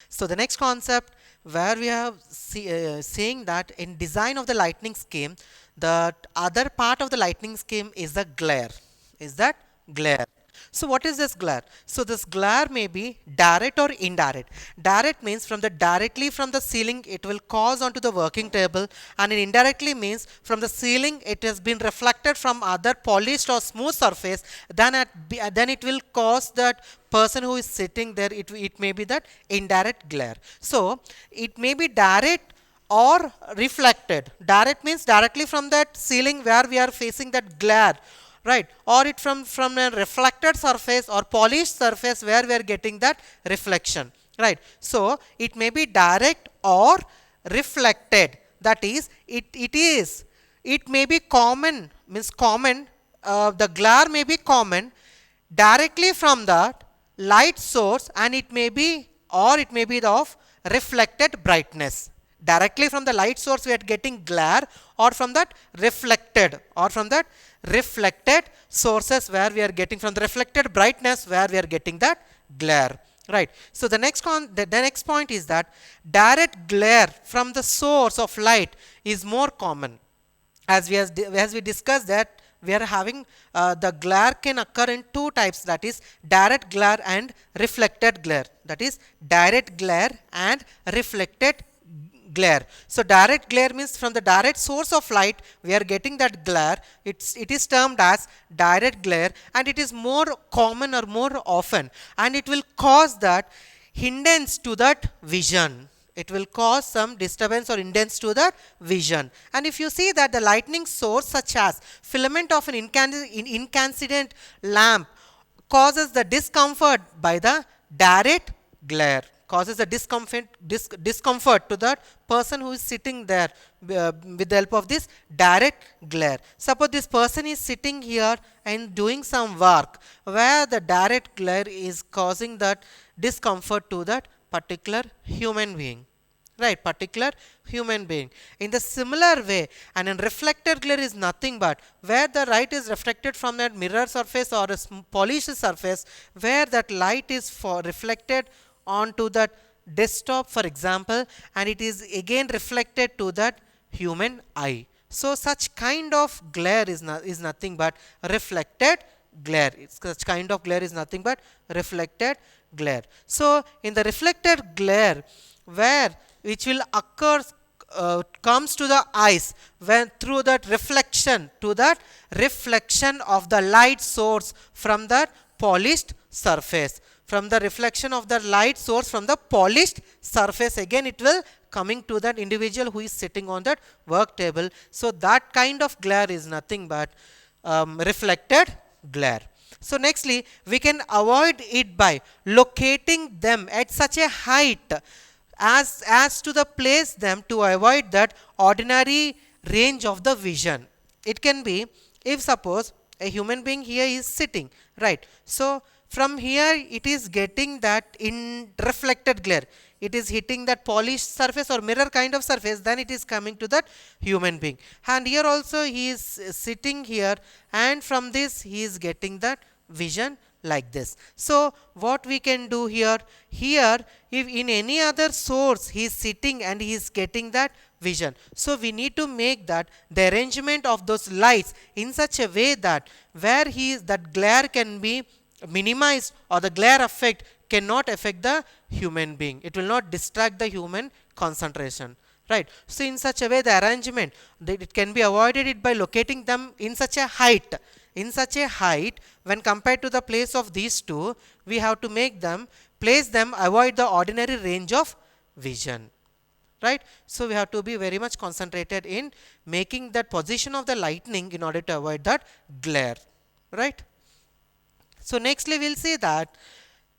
So the next concept where we have saying that in design of the lightning scheme, the other part of the lightning scheme is the glare. Is that glare? So what is this glare? So this glare may be direct or indirect. Direct means from the directly from the ceiling it will cause onto the working table, and indirectly means from the ceiling it has been reflected from other polished or smooth surface, then it will cause that person who is sitting there, it may be that indirect glare. So it may be direct or reflected. Direct means directly from that ceiling where we are facing that glare, right, or it from a reflected surface or polished surface where we are getting that reflection, right. So it may be direct or reflected, that is it may be common, means common, the glare may be common directly from that light source, and it may be, or it may be of reflected brightness. Directly from the light source we are getting glare, or from that reflected sources where we are getting from the reflected brightness where we are getting that glare, right. So the next point is that direct glare from the source of light is more common. As we discussed that we are having the glare can occur in two types, that is direct glare and reflected glare, that is direct glare and reflected glare. So direct glare means from the direct source of light we are getting that glare. It is termed as direct glare, and it is more common or more often, and it will cause that hindrance to that vision. It will cause some disturbance or hindrance to the vision. And if you see that the lightning source such as filament of an incandescent lamp causes the discomfort by the direct glare, causes the discomfort to that person who is sitting there with the help of this direct glare. Suppose this person is sitting here and doing some work where the direct glare is causing that discomfort to that particular human being, right, particular human being. In the similar way, and in reflected glare is nothing but where the light is reflected from that mirror surface or a polished surface, where that light is reflected onto that desktop for example, and it is again reflected to that human eye. So such kind of glare is nothing but reflected glare. Such kind of glare is nothing but reflected glare. So in the reflected glare, where which will occur comes to the eyes when through that reflection of the light source from the polished surface, from the reflection of the light source from the polished surface, again it will coming to that individual who is sitting on that work table. So that kind of glare is nothing but reflected glare. So nextly we can avoid it by locating them at such a height as to the place them to avoid that ordinary range of the vision. It can be, if suppose a human being here is sitting, right, so from here it is getting that in reflected glare, it is hitting that polished surface or mirror kind of surface, then it is coming to that human being. And here also he is sitting here, and from this he is getting that vision like this. So what we can do here, if in any other source he is sitting and he is getting that vision, so we need to make that the arrangement of those lights in such a way that where that glare can be minimized, or the glare effect cannot affect the human being, it will not distract the human concentration, right. So in such a way the arrangement it can be avoided it by locating them in such a height, when compared to the place of these two, we have to make them place them avoid the ordinary range of vision, right. So we have to be very much concentrated in making that position of the lightning in order to avoid that glare, right. So nextly we'll see that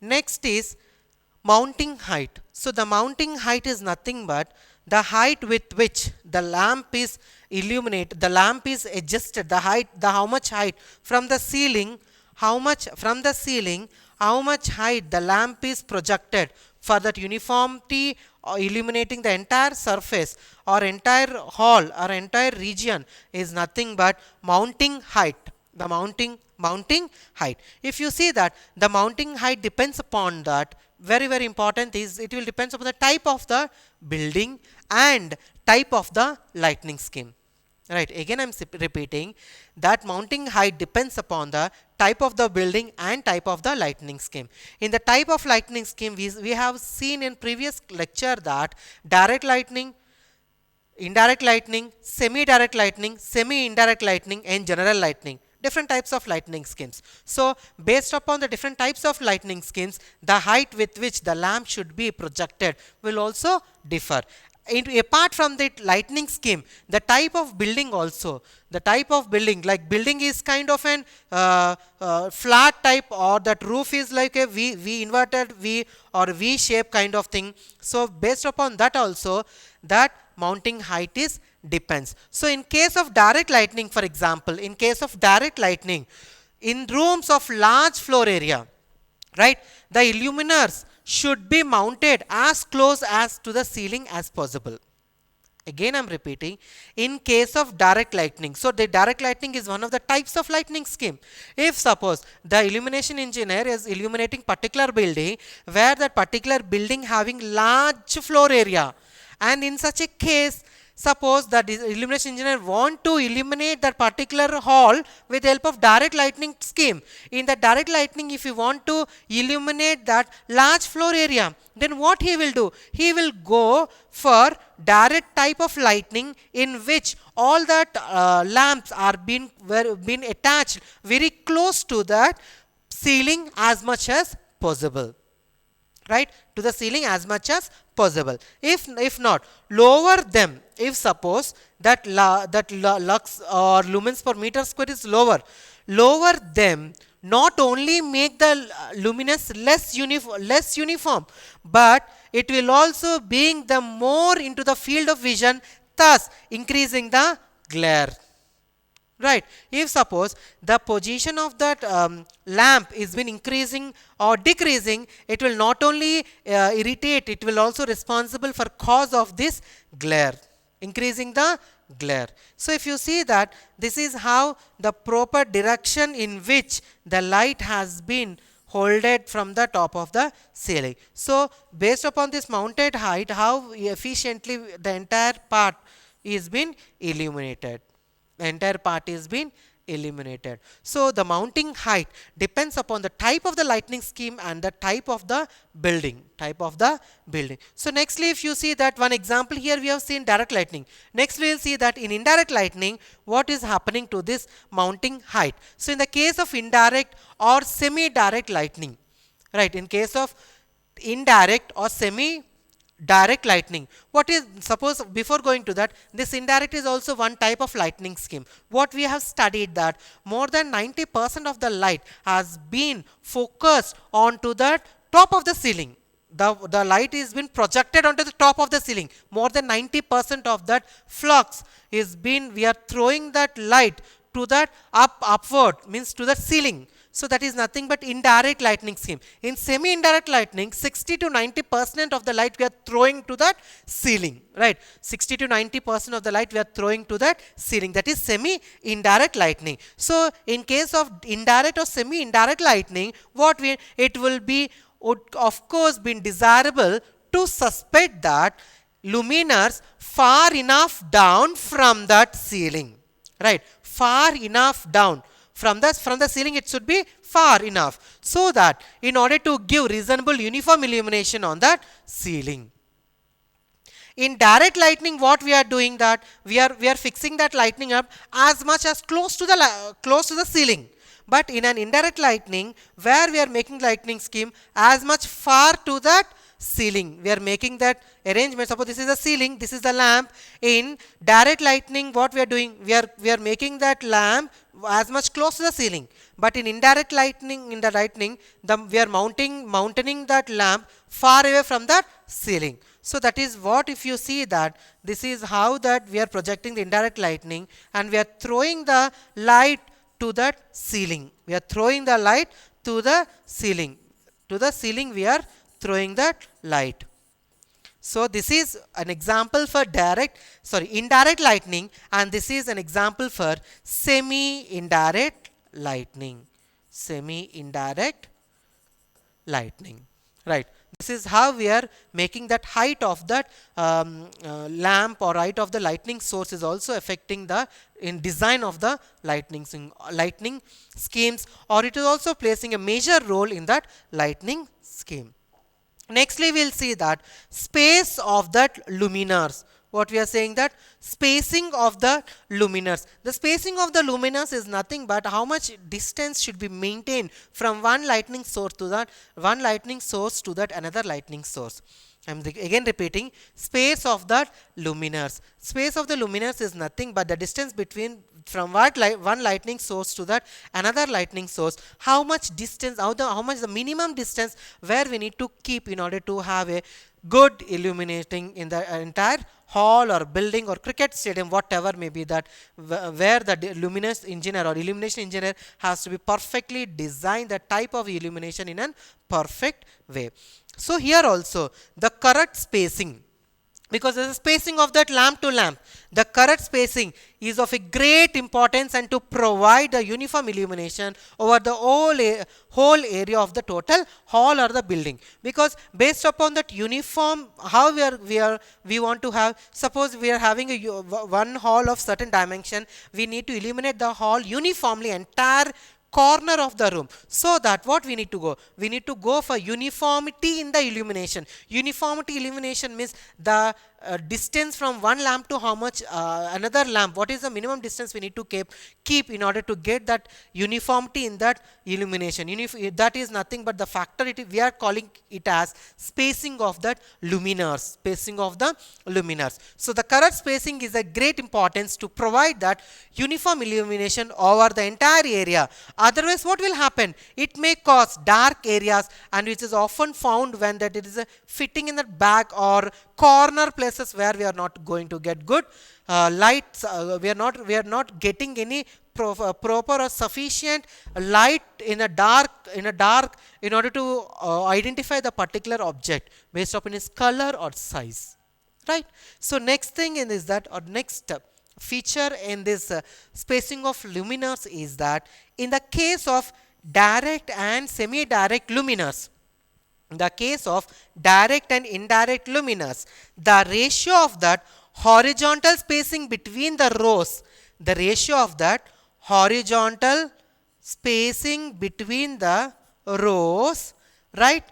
next is mounting height. So the mounting height is nothing but the height with which the lamp is illuminated, the lamp is adjusted, the height, how much height from the ceiling, how much height the lamp is projected for that uniformity or illuminating the entire surface or entire hall or entire region is nothing but mounting height. The mounting height. If you see that the mounting height depends upon that very important is it will depends upon the type of the building and type of the lightning scheme. Right, again I'm repeating that mounting height depends upon the type of the building and type of the lightning scheme. In the type of lightning scheme, we have seen in previous lecture that direct lightning, indirect lightning, semi-direct lightning, semi-indirect lightning and general lightning. Different types of lightning schemes. So based upon the different types of lightning schemes, the height with which the lamp should be projected will also differ. Apart from the lightning scheme, the type of building also, the type of building, like building is kind of an flat type, or that roof is like a V inverted V or V shape kind of thing. So based upon that also, that mounting height is depends. So in case of direct lightning, for example, in case of direct lightning, in rooms of large floor area, right, the illuminators should be mounted as close as to the ceiling as possible. Again I'm repeating, in case of direct lightning. So the direct lightning is one of the types of lightning scheme. If suppose the illumination engineer is illuminating particular building where that particular building having large floor area, and in such a case, suppose that illumination engineer want to illuminate that particular hall with the help of direct lightning scheme. In the direct lightning, if you want to illuminate that large floor area, then what he will do? He will go for direct type of lightning in which all that lamps are been attached very close to that ceiling as much as possible. Right, to the ceiling as much as possible. If not, lower them. If suppose that lux or lumens per meter square is lower them, not only make the luminous less uniform, but it will also bring them more into the field of vision, thus increasing the glare. Right, if suppose the position of that lamp is been increasing or decreasing, it will not only irritate, it will also responsible for cause of this glare, increasing the glare. So if you see that this is how the proper direction in which the light has been holded from the top of the ceiling. So based upon this mounted height, how efficiently the entire part is been illuminated. The entire part is been illuminated. So the mounting height depends upon the type of the lightning scheme and the type of the building. So nextly, if you see that one example here, we have seen direct lightning. Next we will see that in indirect lightning, what is happening to this mounting height. So in the case of indirect or semi-direct lightning, right, in case of indirect or semi-direct lightning, what is, suppose before going to that, this indirect is also one type of lightning scheme. What we have studied that more than 90% of the light has been focused onto the top of the ceiling. The light is been projected onto the top of the ceiling. More than 90% of that flux is been, we are throwing that light to that upward, means to the ceiling. So that is nothing but indirect lightning scheme. In semi-indirect lightning, 60 to 90% of the light we are throwing to that ceiling, right? 60 to 90% of the light we are throwing to that ceiling. That is semi-indirect lightning. So in case of indirect or semi-indirect lightning, it will be, would of course been desirable to suspect that luminaires far enough down from that ceiling, right? Far enough down. From the ceiling, it should be far enough, so that in order to give reasonable uniform illumination on that ceiling. In direct lightning, what we are doing that we are fixing that lightning up as much as close to the ceiling. But in an indirect lightning, where we are making lightning scheme as much far to that ceiling, we are making that arrangement. Suppose this is the ceiling, this is the lamp. In direct lightning, what we are doing, we are making that lamp as much close to the ceiling. But in indirect lightning, we are mounting that lamp far away from that ceiling. So that is what, if you see that, this is how that we are projecting the indirect lightning, and we are throwing the light to that ceiling. We are throwing the light to the ceiling. To the ceiling we are throwing that light. So this is an example for indirect lightning, and this is an example for semi-indirect lightning. Semi-indirect lightning. Right. This is how we are making that height of that lamp or height of the lightning source is also affecting the in design of the lightning schemes, or it is also placing a major role in that lightning scheme. Nextly, we will see that space of that luminaires. What we are saying, that spacing of the luminaires. The spacing of the luminaires is nothing but how much distance should be maintained from one lightning source to that another lightning source. I am again repeating, space of the luminaires. Space of the luminaires is nothing but the distance between from one lightning source to that another lightning source. How much distance, how much the minimum distance where we need to keep in order to have a good illuminating in the entire hall or building or cricket stadium, whatever may be that, where the luminous engineer or illumination engineer has to be perfectly design the type of illumination in a perfect way. So here also the correct spacing, because there is a spacing of that lamp to lamp, the correct spacing is of a great importance and to provide a uniform illumination over the whole area of the total hall or the building. Because based upon that uniform, how we want to have, suppose we are having one hall of certain dimension, we need to illuminate the hall uniformly, entire corner of the room. So that what we need to go? We need to go for uniformity in the illumination. Uniformity illumination means the distance from one lamp to how much another lamp, what is the minimum distance we need to keep in order to get that uniformity in that illumination. That is nothing but the factor, we are calling it as spacing of that luminaires. Spacing of the luminaires. So the correct spacing is a great importance to provide that uniform illumination over the entire area. Otherwise what will happen? It may cause dark areas, and which is often found when that it is fitting in the back or corner places where we are not going to get good lights. We are not getting any proper or sufficient light in a dark in order to identify the particular object based upon its color or size, right? So next thing is that, or next feature in this spacing of luminaires is that in the case of direct and semi-direct luminaires, in the case of direct and indirect luminaires, the ratio of that horizontal spacing between the rows, the ratio of that horizontal spacing between the rows, right,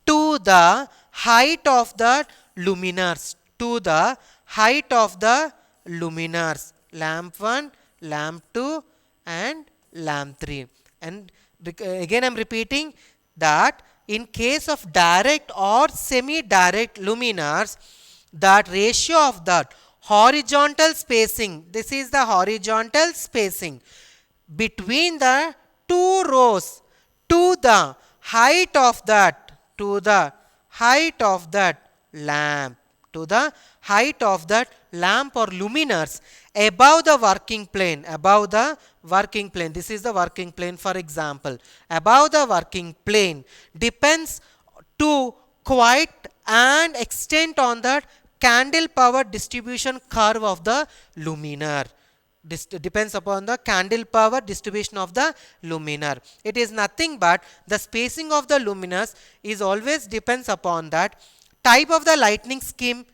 to the height of the luminaires, to the height of the luminaires, lamp 1, lamp 2 and lamp 3. And again I am repeating that in case of direct or semi-direct luminaires, that ratio of that horizontal spacing, this is the horizontal spacing between the two rows to the height of that, lamp, to the height of that lamp or luminaires above the working plane, this is the working plane, for example, above the working plane depends to quite an extent on that candle power distribution curve of the luminaire. This depends upon the candle power distribution of the luminaire. It is nothing but the spacing of the luminaires is always depends upon that type of the lightning scheme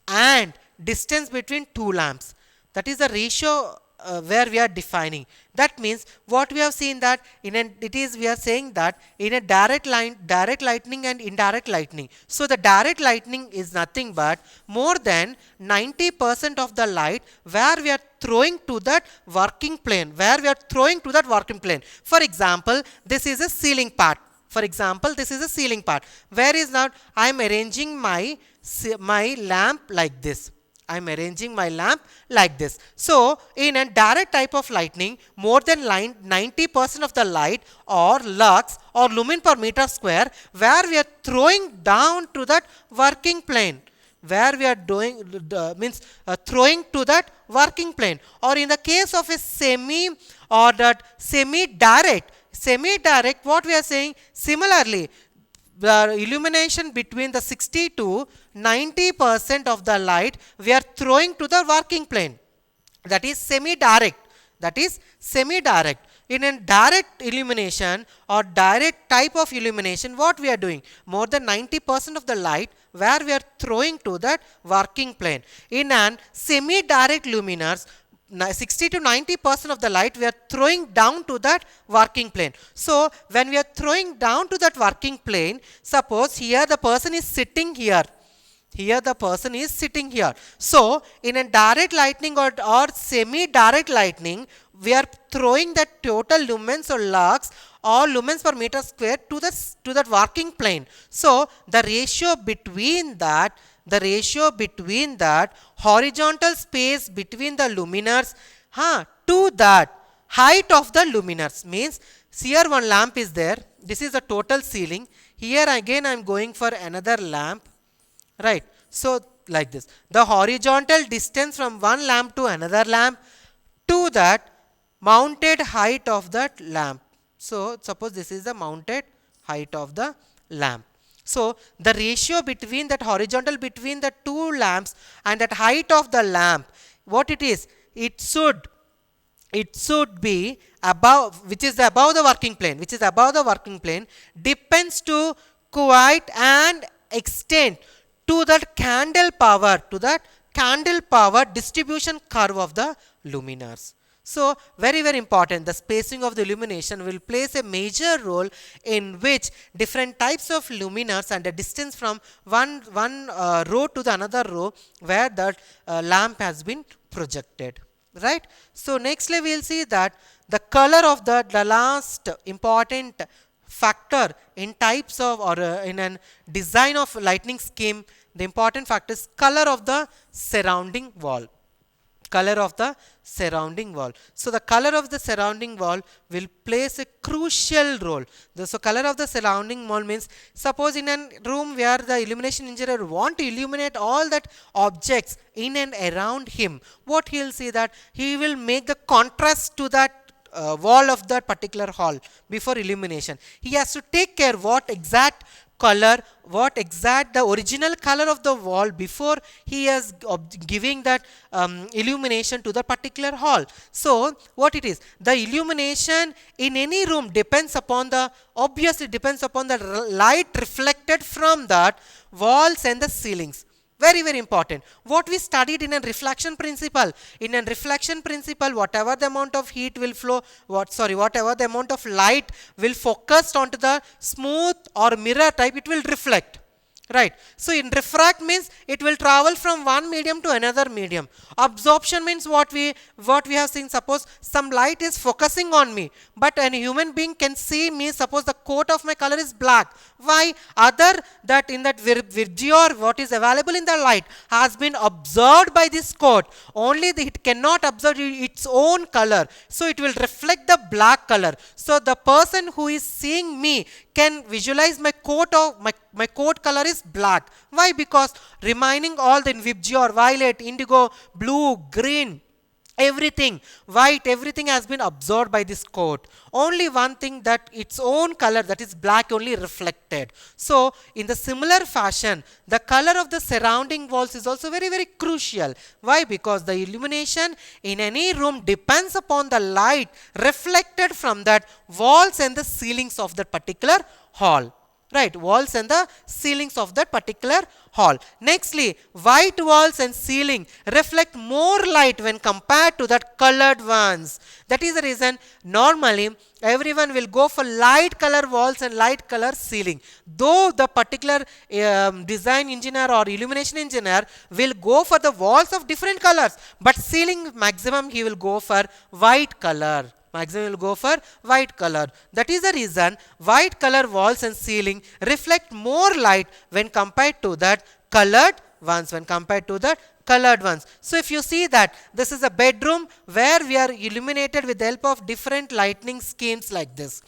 and distance between two lamps. That is the ratio where we are defining. That means what we have seen that we are saying that in a direct lightning and indirect lightning. So the direct lightning is nothing but more than 90% of the light where we are throwing to that working plane, For example, this is a ceiling part. Where is that I am arranging my lamp like this. So in a direct type of lightning, more than 90% of the light or lux or lumen per meter square where we are throwing down to that working plane, throwing to that working plane. Or in the case of a semi-direct, what we are saying, similarly the illumination between the 60 to 90% of the light we are throwing to the working plane. That is semi-direct. In a direct illumination or direct type of illumination, what we are doing? More than 90% of the light where we are throwing to that working plane. In an semi-direct luminars, 60 to 90% of the light we are throwing down to that working plane. So when we are throwing down to that working plane, suppose here the person is sitting here. Here the person is sitting here. So in a direct lightning or semi-direct lightning, we are throwing the total lumens or lux or lumens per meter square to that working plane. So the ratio between that horizontal space between the luminars to that height of the luminars means here one lamp is there. This is the total ceiling. Here again I am going for another lamp. Right. So like this, the horizontal distance from one lamp to another lamp to that mounted height of that lamp. So suppose this is the mounted height of the lamp. So the ratio between that horizontal between the two lamps and that height of the lamp, what it is? It should be above, which is above the working plane, depends to quite an extent to that candle power distribution curve of the luminars. So very important, the spacing of the illumination will plays a major role in which different types of luminars and the distance from one row to the another row where that lamp has been projected. Right. So nextly we will see that the color of the last important factor in types of or in a design of lightning scheme, the important factor is color of the surrounding wall. So the color of the surrounding wall will plays a crucial role. So color of the surrounding wall means, suppose in a room where the illumination engineer want to illuminate all that objects in and around him, what he will see that he will make the contrast to that wall of that particular hall before illumination. He has to take care what exact the original color of the wall before he is giving that illumination to the particular hall. So what it is, the illumination in any room obviously depends upon the light reflected from that walls and the ceilings. Very important. What we studied in a reflection principle. In a reflection principle, whatever the amount of heat will flow, whatever the amount of light will focus onto the smooth or mirror type, it will reflect. Right. So in refract means it will travel from one medium to another medium. Absorption means what we have seen. Suppose some light is focusing on me, but a human being can see me. Suppose the coat of my color is black. Why? Other that in that Virgio, what is available in the light has been absorbed by this coat. Only it cannot absorb its own color. So it will reflect the black color. So the person who is seeing me can visualize my coat or my coat color is black. Why? Because remaining all the Vibgyor, violet, indigo, blue, green, everything, white, everything has been absorbed by this coat. Only one thing that its own color, that is black, only reflected. So in the similar fashion, the color of the surrounding walls is also very crucial. Why? Because the illumination in any room depends upon the light reflected from that walls and the ceilings of that particular hall. Right, walls and the ceilings of that particular hall. Nextly, white walls and ceiling reflect more light when compared to that colored ones. That is the reason normally everyone will go for light color walls and light color ceiling. Though the particular design engineer or illumination engineer will go for the walls of different colors, but ceiling maximum he will go for white color. That is the reason white color walls and ceiling reflect more light when compared to that colored ones. So if you see that this is a bedroom where we are illuminated with the help of different lighting schemes like this.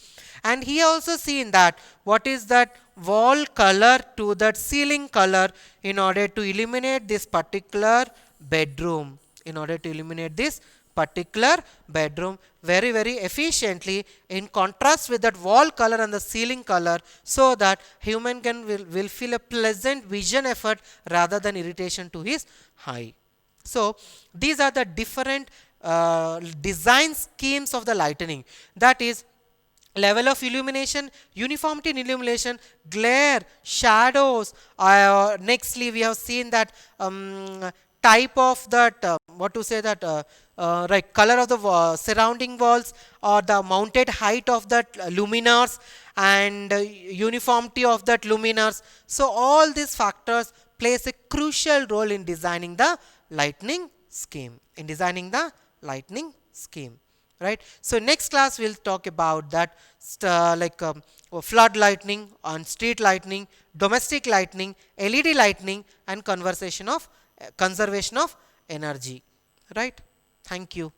And here also seen that what is that wall color to that ceiling color in order to illuminate this particular bedroom. Very efficiently in contrast with that wall color and the ceiling color, so that human will feel a pleasant vision effort rather than irritation to his eye. So these are the different design schemes of the lightning, that is level of illumination, uniformity in illumination, glare, shadows. Nextly, we have seen that type of that what to say that right, color of the surrounding walls, or the mounted height of that luminaires, and uniformity of that luminaires. So all these factors plays a crucial role in designing the lightning scheme. Right. So next class we'll talk about that flood lightning, on street lightning, domestic lightning, LED lightning, and conservation of energy. Right. Thank you.